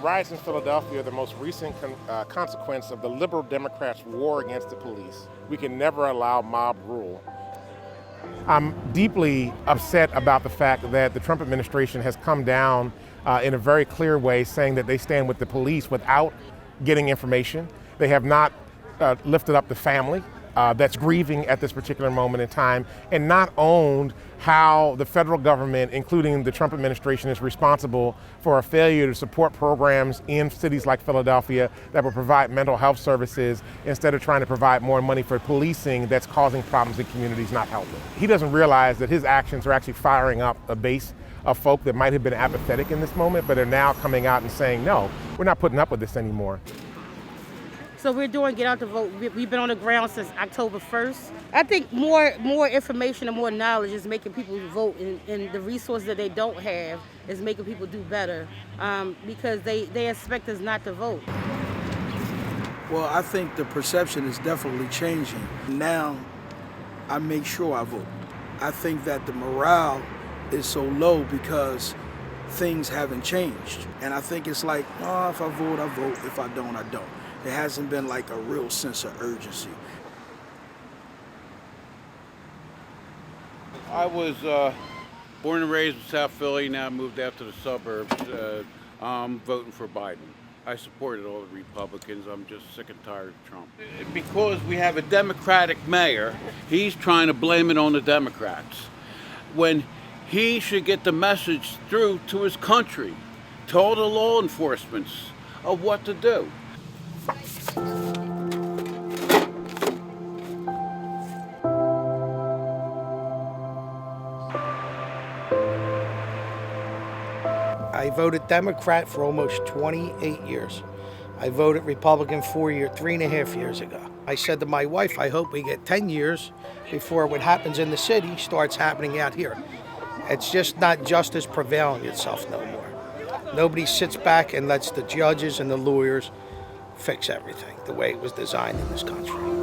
riots in Philadelphia are the most recent consequence of the liberal Democrats' war against the police. We can never allow mob rule. I'm deeply upset about the fact that the Trump administration has come down in a very clear way saying that they stand with the police without getting information. They have not lifted up the family that's grieving at this particular moment in time, and not owned how the federal government, including the Trump administration, is responsible for a failure to support programs in cities like Philadelphia that will provide mental health services instead of trying to provide more money for policing that's causing problems in communities, not helping. He doesn't realize that his actions are actually firing up a base of folk that might have been apathetic in this moment, but are now coming out and saying, no, we're not putting up with this anymore. So we're doing Get Out the Vote. We've been on the ground since October 1st. I think more information and more knowledge is making people vote, and the resources that they don't have is making people do better because they expect us not to vote. Well, I think the perception is definitely changing. Now, I make sure I vote. I think that the morale is so low because things haven't changed. And I think it's like, oh, if I vote, I vote. If I don't, I don't. There hasn't been like a real sense of urgency. I was born and raised in South Philly, now moved out to the suburbs. I'm voting for Biden. I supported all the Republicans. I'm just sick and tired of Trump. Because we have a Democratic mayor, he's trying to blame it on the Democrats, when he should get the message through to his country, to all the law enforcement of what to do. I voted Democrat for almost 28 years. I voted Republican 3.5 years ago. I said to my wife, I hope we get 10 years before what happens in the city starts happening out here. It's just not justice prevailing itself no more. Nobody sits back and lets the judges and the lawyers fix everything the way it was designed in this country.